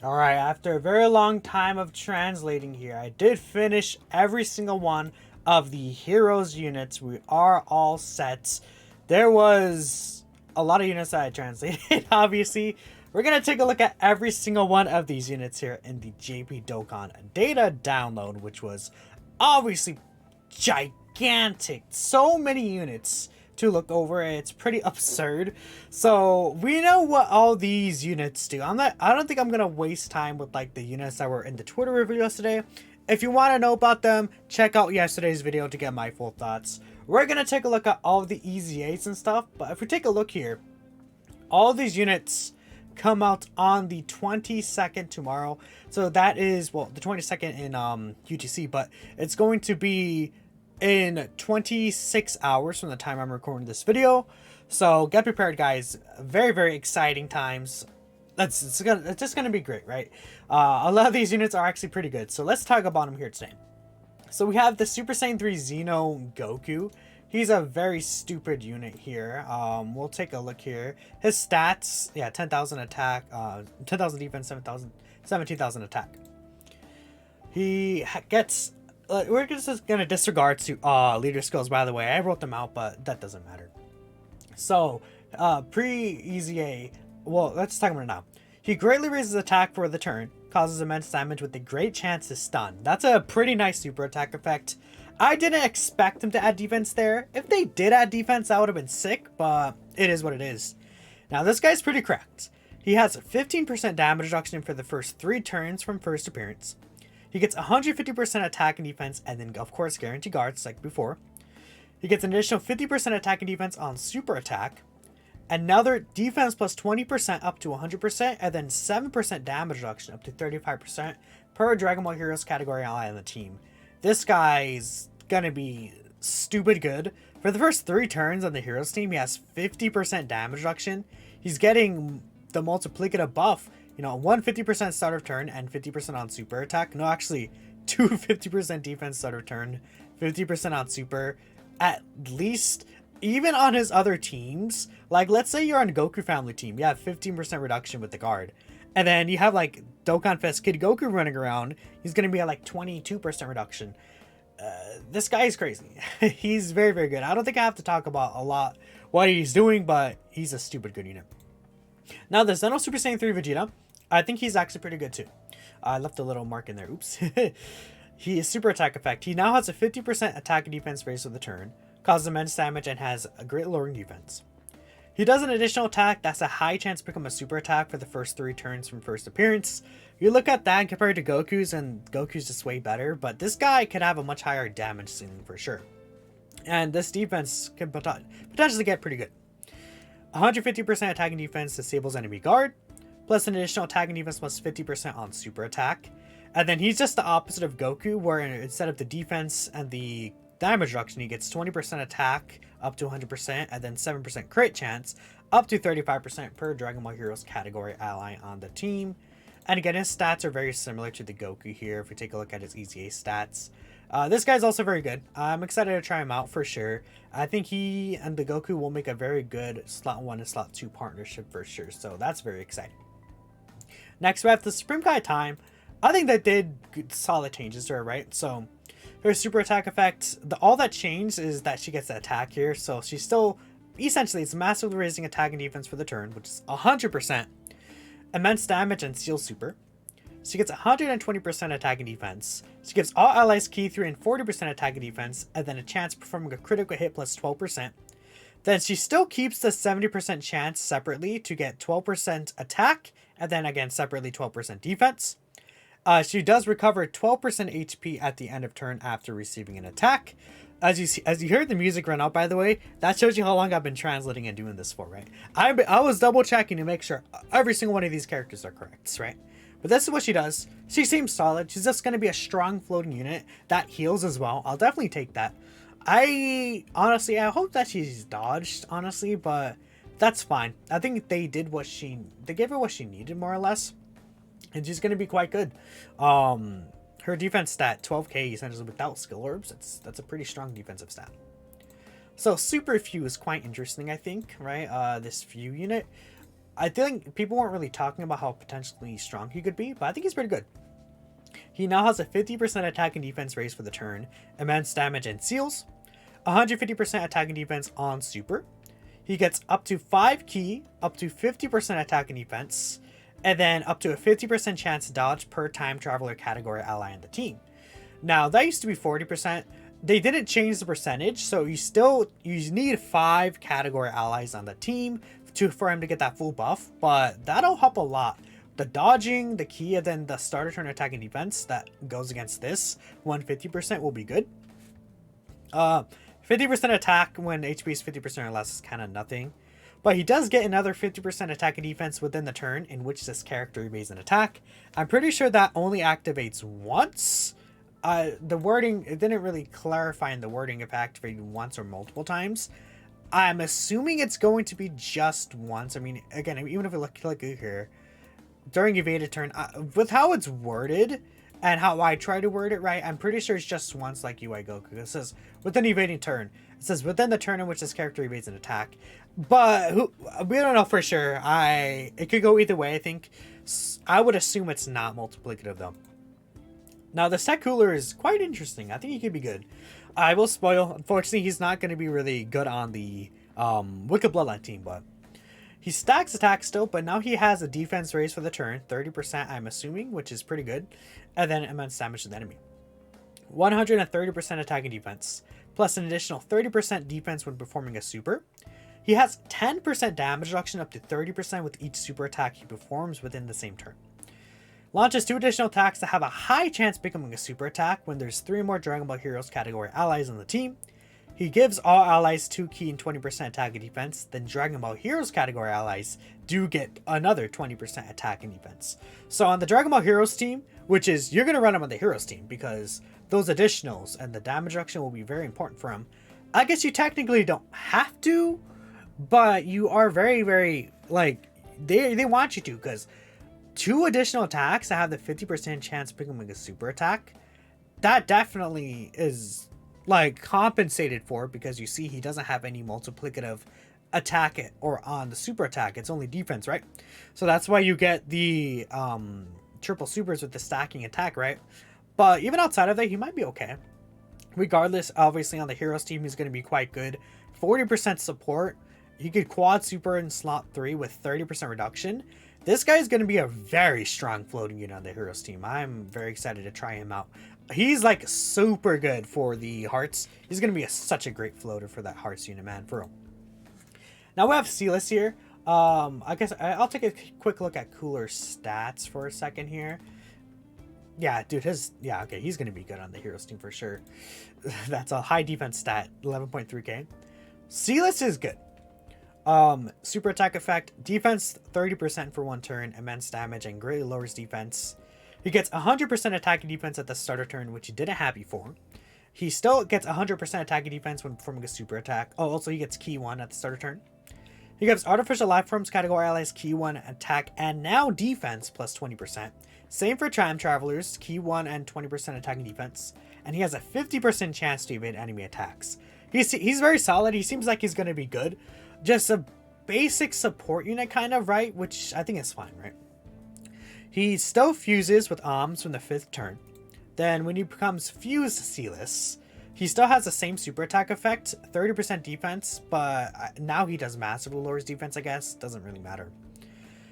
Alright, after a very long time of translating here, I did finish every single one of the heroes units. We are all set. There was a lot of units that I translated, obviously. We're going to take a look at every single one of these units here in the JP Dokkan data download, which was obviously gigantic. So many units to look over. It's pretty absurd. So we know what all these units do. I don't think I'm gonna waste time with like the units that were in the Twitter review yesterday. If you want to know about them, check out yesterday's video to get my full thoughts. We're gonna take a look at all the easy 8s and stuff, but if we take a look here, all these units come out on the 22nd tomorrow. So that is, well, the 22nd in UTC, but it's going to be in 26 hours from the time I'm recording this video. So get prepared, guys. Very, very exciting times. It's just gonna be great, right? A lot of these units are actually pretty good. So let's talk about them here today. So we have the Super Saiyan 3 Xeno Goku. He's a very stupid unit here. We'll take a look here. His stats, yeah, 10,000 attack, 10,000 defense, 17,000 attack. He gets, we're just going to disregard to leader skills, by the way. I wrote them out, but that doesn't matter. So, pre-EZA, well, let's talk about it now. He greatly raises attack for the turn, causes immense damage with a great chance to stun. That's a pretty nice super attack effect. I didn't expect him to add defense there. If they did add defense, that would have been sick, but it is what it is. Now, this guy's pretty cracked. He has 15% damage reduction for the first 3 turns from first appearance. He gets 150% attack and defense, and then, of course, guarantee guards like before. He gets an additional 50% attack and defense on super attack. Another defense plus 20% up to 100%, and then 7% damage reduction up to 35% per Dragon Ball Heroes category ally on the team. This guy's gonna be stupid good. For the first 3 turns on the Heroes team, he has 50% damage reduction. He's getting the multiplicative buff, you know, 150% start of turn and 50% on super attack. No, actually, 250% defense start of turn, 50% on super. At least, even on his other teams, like let's say you're on Goku family team, you have 15% reduction with the guard. And then you have like Dokkan Fest Kid Goku running around, he's going to be at like 22% reduction. This guy is crazy. He's very, very good. I don't think I have to talk about a lot what he's doing, but he's a stupid good unit. Now the Xeno Super Saiyan 3 Vegeta, I think he's actually pretty good too. I left a little mark in there. Oops. He is super attack effect. He now has a 50% attack and defense raise with the turn, causes immense damage, and has a great lowering defense. He does an additional attack that's a high chance to become a super attack for the first 3 turns from first appearance. You look at that compared to Goku's, and Goku's just way better, but this guy could have a much higher damage ceiling for sure. And this defense can potentially get pretty good. 150% attack and defense disables enemy guard, plus an additional attack and defense plus 50% on super attack. And then he's just the opposite of Goku, where instead of the defense and the damage reduction, he gets 20% attack up to 100%, and then 7% crit chance up to 35% per Dragon Ball Heroes category ally on the team. And again, his stats are very similar to the Goku here if we take a look at his EZA stats. This guy's also very good. I'm excited to try him out for sure. I think he and the Goku will make a very good slot 1 and slot 2 partnership for sure, so that's very exciting. Next, we have the Supreme Kai Time. I think that did good, solid changes to her, right? So her super attack effect, all that changed is that she gets the attack here. So she's still, essentially, it's massively raising attack and defense for the turn, which is 100%. Immense damage and seal super. She gets 120% attack and defense. She gives all allies key 3 and 40% attack and defense, and then a chance of performing a critical hit plus 12%. Then she still keeps the 70% chance separately to get 12% attack, and then again separately 12% defense. She does recover 12% HP at the end of turn after receiving an attack. As you heard the music run out, by the way, that shows you how long I've been translating and doing this for, right? I was double checking to make sure every single one of these characters are correct, right? But this is what she does. She seems solid. She's just going to be a strong floating unit that heals as well. I'll definitely take that. I hope that she's dodged, honestly, but that's fine. I think they gave her what she needed, more or less. And she's going to be quite good. Her defense stat, 12k, essentially without skill orbs. That's a pretty strong defensive stat. So Super Few is quite interesting, I think, right? This Few unit. I think people weren't really talking about how potentially strong he could be, but I think he's pretty good. He now has a 50% attack and defense raise for the turn, immense damage and seals, 150% attack and defense on super. He gets up to 5 ki, up to 50% attack and defense, and then up to a 50% chance to dodge per time traveler category ally in the team. Now, that used to be 40%. They didn't change the percentage, so you need 5 category allies on the team for him to get that full buff, but that'll help a lot. The dodging, the ki, and then the starter turn attack and defense that goes against this 150% will be good. 50% attack when HP is 50% or less is kind of nothing. But he does get another 50% attack and defense within the turn in which this character evades an attack. I'm pretty sure that only activates once. The wording, it didn't really clarify in the wording if activated once or multiple times. I'm assuming it's going to be just once. I mean, again, even if we look here, during evaded turn, with how it's worded and how I try to word it right, I'm pretty sure it's just once like UI Goku. It says within evading turn. It says within the turn in which this character evades an attack. But we don't know for sure. It could go either way. I think I would assume it's not multiplicative though. Now the set cooler is quite interesting. I think he could be good. I will spoil. Unfortunately, he's not going to be really good on the Wicked Bloodline team, but he stacks attack still, but now he has a defense raise for the turn, 30% I'm assuming, which is pretty good, and then immense damage to the enemy. 130% attack and defense, plus an additional 30% defense when performing a super. He has 10% damage reduction up to 30% with each super attack he performs within the same turn. Launches 2 additional attacks that have a high chance of becoming a super attack when there's 3 more Dragon Ball Heroes category allies on the team. He gives all allies 2 ki and 20% attack and defense, then Dragon Ball Heroes category allies do get another 20% attack and defense. So on the Dragon Ball Heroes team, which is, you're going to run him on the Heroes team because those additionals and the damage reduction will be very important for him. I guess you technically don't have to, but you are very, very, like, they want you to, because 2 additional attacks that have the 50% chance of becoming a super attack, that definitely is like compensated for, because you see he doesn't have any multiplicative attack or on the super attack. It's only defense, right? So that's why you get the triple supers with the stacking attack, right? But even outside of that, he might be okay. Regardless, obviously on the Heroes team, he's going to be quite good. 40% support. He could quad super in slot 3 with 30% reduction. This guy is going to be a very strong floating unit on the Heroes team. I'm very excited to try him out. He's like super good for the Hearts. He's going to be such a great floater for that Hearts unit, man, for real. Now we have Sealas here. I guess I'll take a quick look at cooler stats for a second here. Yeah, dude, okay, he's going to be good on the Heroes team for sure. That's a high defense stat, 11.3k. Sealas is good. Super attack effect, defense 30% for 1 turn, immense damage, and greatly lowers defense. He gets 100% attack and defense at the starter turn, which he didn't have before. He still gets 100% attack and defense when performing a super attack. Oh, also he gets ki 1 at the starter turn. He gives artificial life forms category allies ki 1 attack and now defense plus 20%. Same for time travelers, ki 1 and 20% attack and defense. And he has a 50% chance to evade enemy attacks. He's very solid. He seems like he's going to be good. Just a basic support unit kind of, right? Which I think is fine, right? He still fuses with arms from the 5th turn. Then when he becomes fused Sealas, he still has the same super attack effect, 30% defense, but now he does massively lowers defense, I guess. Doesn't really matter.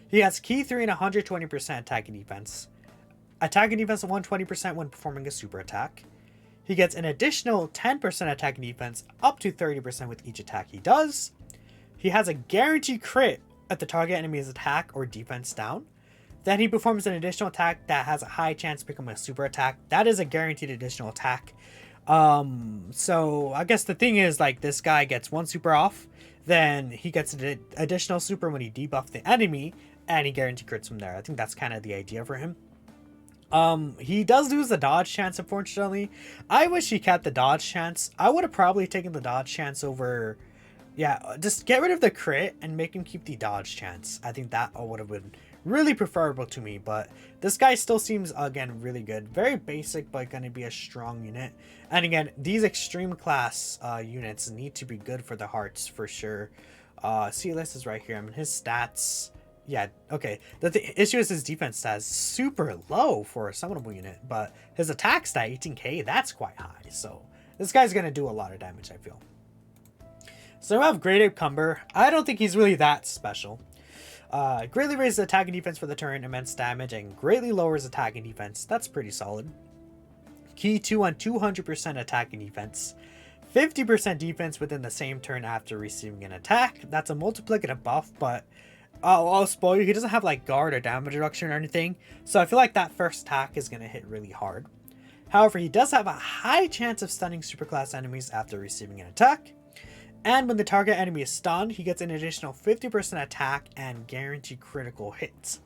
He has ki 3 and 120% attack and defense. Attack and defense of 120% when performing a super attack. He gets an additional 10% attack and defense up to 30% with each attack he does. He has a guaranteed crit at the target enemy's attack or defense down. Then he performs an additional attack that has a high chance to become a super attack. That is a guaranteed additional attack. So I guess the thing is, like, this guy gets 1 super off, then he gets an additional super when he debuffs the enemy, and he guaranteed crits from there. I think that's kind of the idea for him. He does lose the dodge chance, unfortunately. I wish he kept the dodge chance. I would have probably taken the dodge chance over... Yeah, just get rid of the crit and make him keep the dodge chance. I think that would have been really preferable to me, but this guy still seems, again, really good. Very basic, but going to be a strong unit. And again, these extreme class units need to be good for the Hearts for sure. Sealas is right here. I mean, his stats Yeah, okay. The issue is his defense stat is super low for a summonable unit, but his attack stat, 18k, that's quite high. So this guy's going to do a lot of damage, I feel. So we have Great Ape Cumber. I don't think he's really that special. Greatly raises attack and defense for the turn, immense damage, and greatly lowers attack and defense. That's pretty solid. Key 2 on 200% attack and defense. 50% defense within the same turn after receiving an attack. That's a multiplicative buff, but I'll spoil you, he doesn't have like guard or damage reduction or anything. So I feel like that first attack is going to hit really hard. However, he does have a high chance of stunning superclass enemies after receiving an attack. And when the target enemy is stunned, he gets an additional 50% attack and guaranteed critical hits.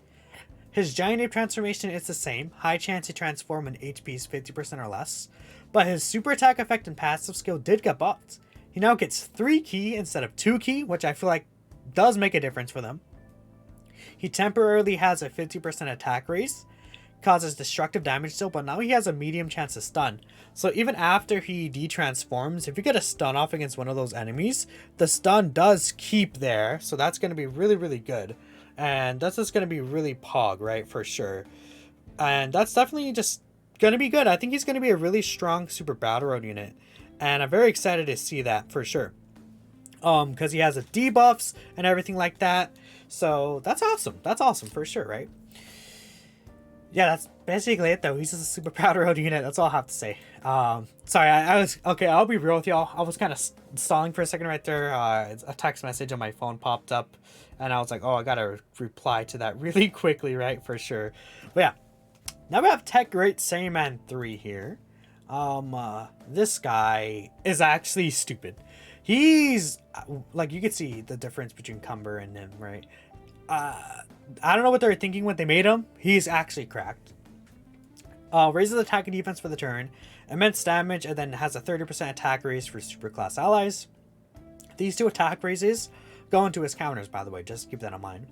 His Giant Ape transformation is the same, high chance to transform when HP is 50% or less. But his super attack effect and passive skill did get buffed. He now gets 3 key instead of 2 key, which I feel like does make a difference for them. He temporarily has a 50% attack raise, causes destructive damage still, but now he has a medium chance to stun. So even after he detransforms, if you get a stun off against one of those enemies, the stun does keep there. So that's going to be really, really good. And that's just going to be really pog, right? For sure. And that's definitely just going to be good. I think he's going to be a really strong Super Battle Road unit. And I'm very excited to see that for sure. Because he has a debuffs and everything like that. So that's awesome. That's awesome for sure, right? Yeah, that's basically it though. He's just a Super Battle Road unit. That's all I have to say. Sorry, I was okay. I'll be real with y'all. I was kind of stalling for a second right there. A text message on my phone popped up, and I was like, "Oh, I gotta reply to that really quickly, right? For sure." But yeah, now we have Tech Great Saiyan 3 here. This guy is actually stupid. He's like, you can see the difference between Cumber and him, right? I don't know what they were thinking when they made him. He's actually cracked. Raises attack and defense for the turn, immense damage, and then has a 30% attack raise for superclass allies. These two attack raises go into his counters, by the way, just keep that in mind.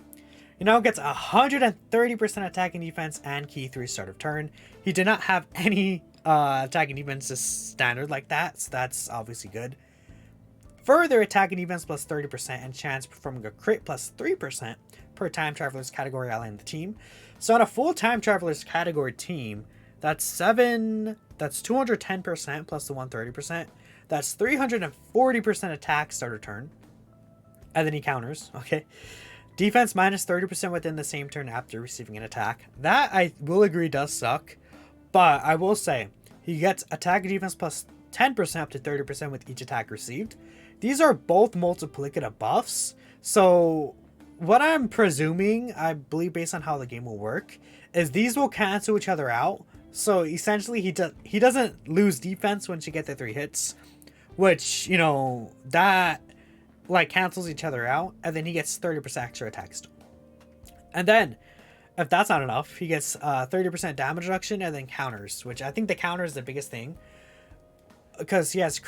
He now gets 130% attack and defense and key 3 start of turn. He did not have any attack and defense just standard like that, so that's obviously good. Further, attack and defense plus 30% and chance performing a crit plus 3% per time traveler's category ally in the team. So on a full time traveler's category team, that's 210% plus the 130%. That's 340% attack starter turn. And then he counters, okay? Defense minus 30% within the same turn after receiving an attack. That, I will agree, does suck. But I will say, he gets attack and defense plus 10% up to 30% with each attack received. These are both multiplicative buffs. So what I'm presuming, I believe based on how the game will work, is these will cancel each other out. So essentially he doesn't lose defense once you get the 3 hits, which, you know, that like cancels each other out, and then he gets 30% extra attacks. And then if that's not enough, he gets 30% damage reduction and then counters, which I think the counter is the biggest thing, because he has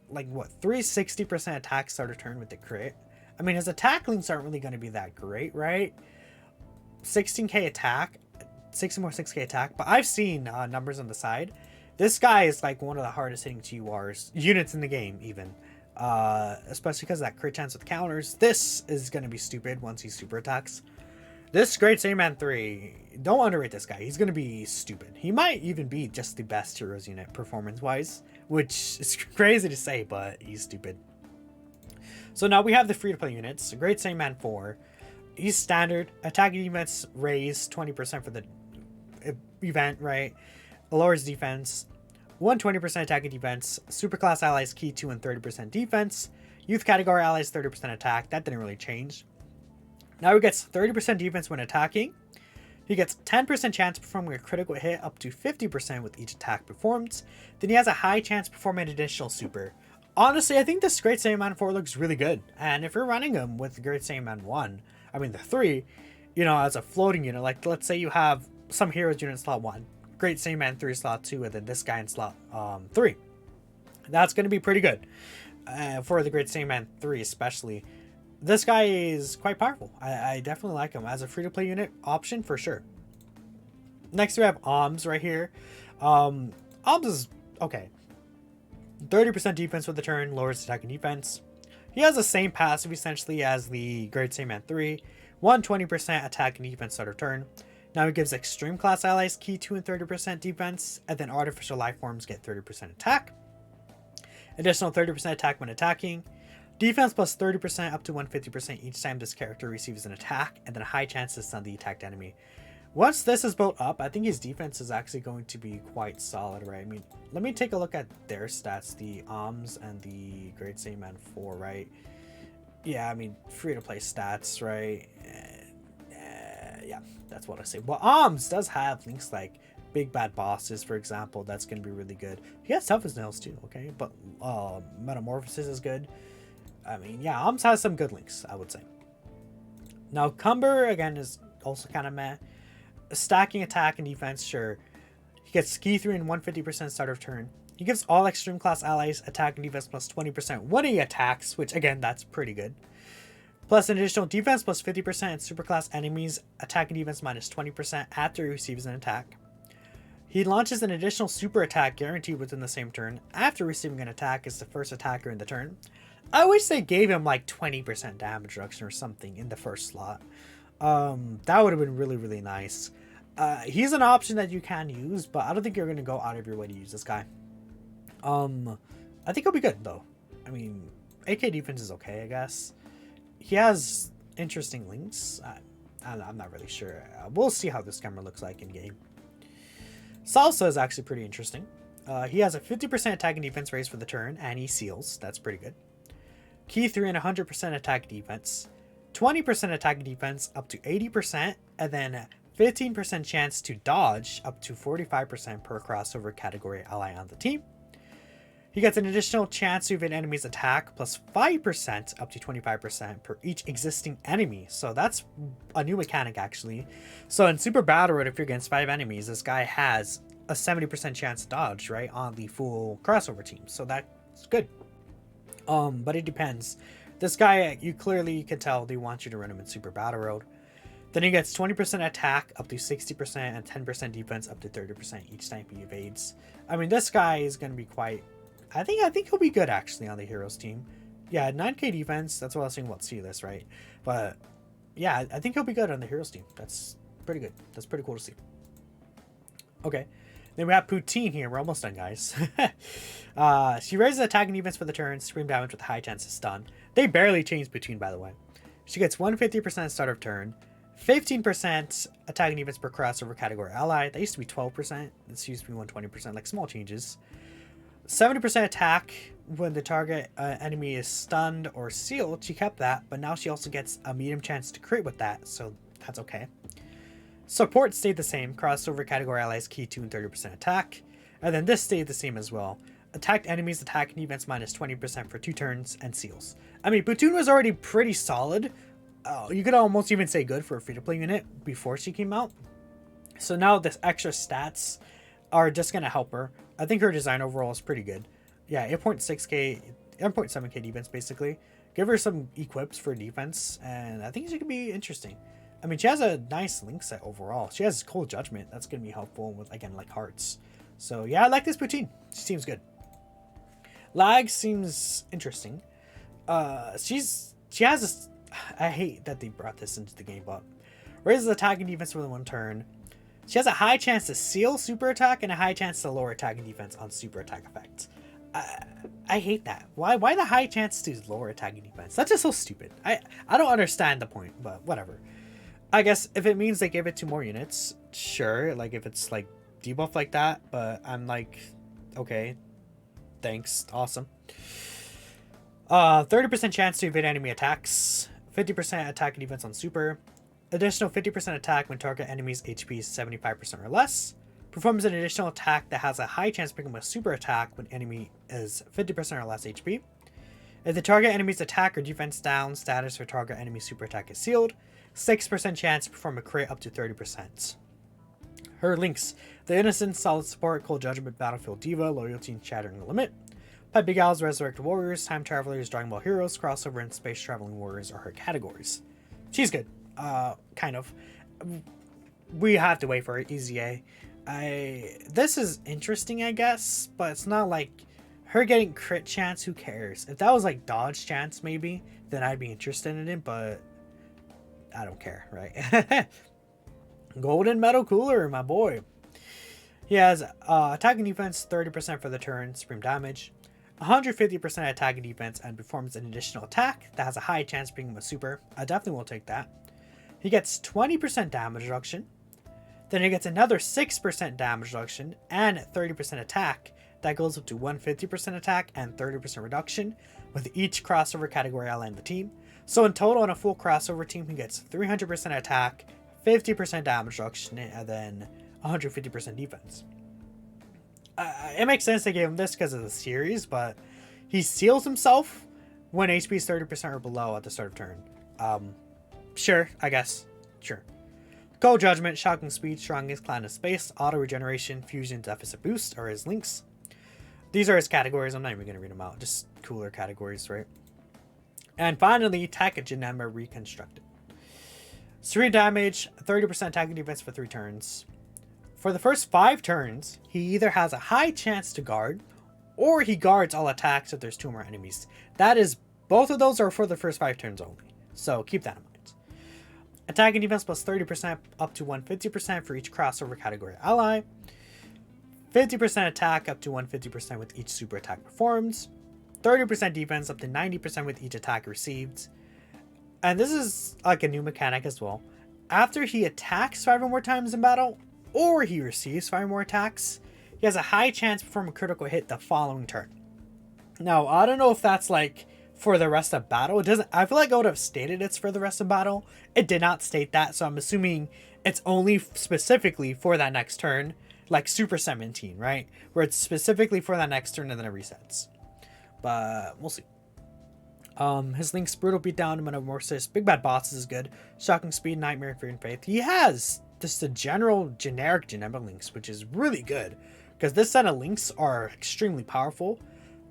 like what, 360% attack starter turn with the crit. I mean, his attack links aren't really going to be that great, right? 16k attack, 60 more 6k attack, but I've seen numbers on the side. This guy is like one of the hardest hitting TURs units in the game, even. Especially because of that crit chance with counters. This is going to be stupid once he super attacks. This Great Saiyan 3, don't underrate this guy. He's going to be stupid. He might even be just the best Heroes unit performance-wise, which is crazy to say, but he's stupid. So now we have the free-to-play units. Great Saiyan 4. He's standard. Attack and defense raise 20% for the event, right? Lowers defense. 120% attack and defense. Superclass allies key 2 and 30% defense. Youth category allies 30% attack. That didn't really change. Now he gets 30% defense when attacking. He gets 10% chance performing a critical hit up to 50% with each attack performed. Then he has a high chance performing an additional super. Honestly, I think this Great Saiyan 4 looks really good. And if you're running him with Great Saiyan 1, I mean the 3, you know, as a floating unit, like let's say you have some heroes unit in slot 1, Great Saiyan 3 slot 2, and then this guy in slot 3. That's going to be pretty good for the Great Saiyan 3 especially. This guy is quite powerful. I definitely like him as a free-to-play unit option for sure. Next we have Oms right here. Oms is okay. 30% defense with the turn, lowers attack and defense. He has the same passive essentially as the Great Saiyan 3. 120% attack and defense start of turn. Now it gives extreme class allies key 2 and 30% defense, and then artificial life forms get 30% attack. Additional 30% attack when attacking. Defense plus 30% up to 150% each time this character receives an attack, and then a high chance to stun the attacked enemy. Once this is built up, I think his defense is actually going to be quite solid, right? I mean, let me take a look at their stats, the ARMS and the Great Saiyan 4, right? Yeah, I mean, free-to-play stats, right? Yeah, that's what I say. Well, ARMS does have links like Big Bad Bosses, for example. That's going to be really good. He has Tough as Nails too, okay? But Metamorphosis is good. I mean, yeah, ARMS has some good links, I would say. Now, Cumber, again, is also kind of meh. Stacking attack and defense, sure. He gets key 3 and 150% start of turn. He gives all extreme class allies attack and defense plus 20% when he attacks, which, again, that's pretty good. Plus an additional defense plus 50% and superclass enemies attack and defense minus 20% after he receives an attack. He launches an additional super attack guaranteed within the same turn after receiving an attack as the first attacker in the turn. I wish they gave him like 20% damage reduction or something in the first slot. That would have been really, really nice. He's an option that you can use, but I don't think you're going to go out of your way to use this guy. I think he'll be good though. I mean, AK defense is okay, I guess. He has interesting links. I'm not really sure. We'll see how this camera looks like in game. Salsa is actually pretty interesting. He has a 50% attack and defense raise for the turn, and he seals. That's pretty good. Key 3 and 100% attack defense. 20% attack and defense up to 80%, and then 15% chance to dodge up to 45% per crossover category ally on the team. He gets an additional chance to evade enemy's attack plus 5% up to 25% per each existing enemy. So that's a new mechanic actually. So in Super Battle Road, if you're against 5 enemies, this guy has a 70% chance to dodge, right, on the full crossover team. So that's good. But it depends. This guy, you clearly can tell they want you to run him in Super Battle Road. Then he gets 20% attack up to 60% and 10% defense up to 30% each time he evades. I mean, this guy is going to be quite... I think he'll be good actually on the Heroes team. Yeah, 9k defense. That's what I was saying about Sealas, right? But yeah, I think he'll be good on the Heroes team. That's pretty good. That's pretty cool to see. Okay. Then we have Poutine here. We're almost done, guys. She raises attack and defense for the turn. Scream damage with a high chance of stun. They barely changed Poutine, by the way. She gets 150% start of turn. 15% attack and defense per crossover category ally. That used to be 12%. This used to be 120%. Like small changes. 70% attack when the target enemy is stunned or sealed. She kept that, but now she also gets a medium chance to crit with that, so that's okay. Support stayed the same. Crossover category allies key 2 and 30% attack. And then this stayed the same as well. Attacked enemies attack and defense minus 20% for 2 turns and seals. I mean, Platoon was already pretty solid. You could almost even say good for a free-to-play unit before she came out. So now this extra stats are just going to help her. I think her design overall is pretty good. Yeah, 8.7k defense basically. Give her some equips for defense, and I think she could be interesting. I mean, she has a nice link set overall. She has Cold Judgment. That's going to be helpful with, again, like hearts. So yeah, I like this Poutine. She seems good. Lag seems interesting. She has this... I hate that they brought this into the game, but raises attack and defense within 1 turn. She has a high chance to seal super attack and a high chance to lower attack and defense on super attack effects. I hate that. Why the high chance to lower attack and defense? That's just so stupid. I don't understand the point, but whatever. I guess if it means they give it to more units, sure. Like if it's like debuff like that, but I'm like, okay, thanks, awesome. 30% chance to evade enemy attacks, 50% attack and defense on super. Additional 50% attack when target enemy's HP is 75% or less. Performs an additional attack that has a high chance to become a super attack when enemy is 50% or less HP. If the target enemy's attack or defense down status or target enemy super attack is sealed, 6% chance to perform a crit up to 30%. Her links: The Innocent, Solid Support, Cold Judgment, Battlefield Diva, Loyalty, and Shattering the Limit. Pipe Big Al's Resurrected Warriors, Time Travelers, Dragon Ball Heroes, Crossover, and Space Traveling Warriors are her categories. She's good. Kind of. We have to wait for it. Easy A. This is interesting, I guess, but it's not like her getting crit chance. Who cares? If that was like dodge chance, maybe, then I'd be interested in it. But I don't care, right? Golden Metal Cooler, my boy. He has attack and defense 30% for the turn, supreme damage, 150% attack and defense, and performs an additional attack that has a high chance of being a super. I definitely will take that. He gets 20% damage reduction. Then he gets another 6% damage reduction and 30% attack. That goes up to 150% attack and 30% reduction with each crossover category ally in the team. So in total, on a full crossover team, he gets 300% attack, 50% damage reduction, and then 150% defense. It makes sense they gave him this because of the series, but he seals himself when HP is 30% or below at the start of turn. Sure, I guess. Sure. Cold Judgment, Shocking Speed, Strongest Clan of Space, Auto Regeneration, Fusion, Deficit Boost are his links. These are his categories. I'm not even going to read them out. Just cooler categories, right? And finally, Takajanema Reconstructed. 3 damage, 30% attack and defense for 3 turns. For the first 5 turns, he either has a high chance to guard, or he guards all attacks if there's 2 more enemies. That is, both of those are for the first 5 turns only. So keep that in mind. Attack and defense plus 30% up to 150% for each crossover category ally. 50% attack up to 150% with each super attack performed. 30% defense up to 90% with each attack received. And this is like a new mechanic as well. After he attacks 5 or more times in battle, or he receives 5 more attacks, he has a high chance to perform a critical hit the following turn. Now, I don't know if that's like for the rest of battle. It doesn't. I feel like I would have stated it's for the rest of battle. It did not state that, so I'm assuming it's only specifically for that next turn, like Super 17, right? Where it's specifically for that next turn and then it resets. But we'll see. His links: Brutal Beatdown, Metamorphosis, Big Bad Bosses is good. Shocking Speed, Nightmare, Fear and Faith. He has just the generic Geneva links, which is really good because this set of links are extremely powerful.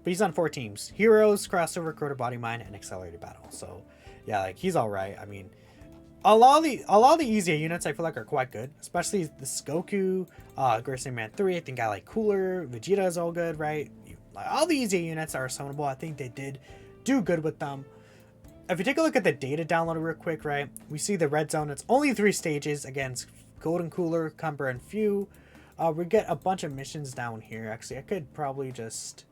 But he's on 4 teams: Heroes, Crossover, Crota Body Mine, and Accelerated Battle. So yeah, like he's all right. I mean, a lot of the easier units I feel like are quite good, especially this Goku, Grissom Man 3. I think I like Cooler. Vegeta is all good, right? Like, all the easier units are summonable. I think they did do good with them. If you take a look at the data download real quick, right, we see the red zone. It's only 3 stages against Golden Cooler, Cumber, and Few. We get a bunch of missions down here. Actually, I could probably just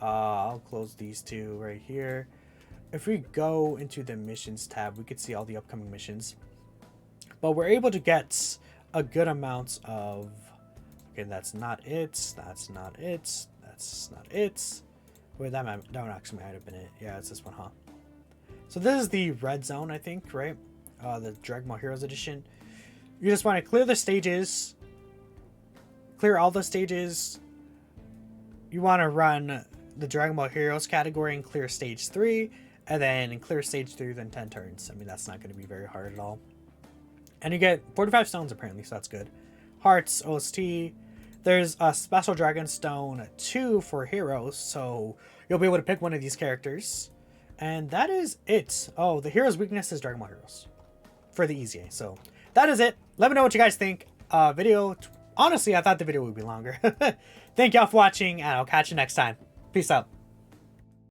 I'll close these 2 right here. If we go into the missions tab, we could see all the upcoming missions. But we're able to get a good amount of... Okay, that's not it. That's not it. That's not it. Wait, that one actually might have been it. Yeah, it's this one, huh? So this is the red zone, I think, right? The Dragon Ball Heroes edition. You just want to clear the stages. Clear all the stages. You want to run the Dragon Ball Heroes category and clear stage 3. And then clear stage 3 within 10 turns. I mean, that's not going to be very hard at all. And you get 45 stones apparently, so that's good. Hearts, OST. There's a special Dragon Stone 2 for heroes, so you'll be able to pick one of these characters. And that is it. Oh, the hero's weakness is Dragon Ball Heroes for the easy. So that is it. Let me know what you guys think. Honestly, I thought the video would be longer. Thank y'all for watching, and I'll catch you next time. Peace out.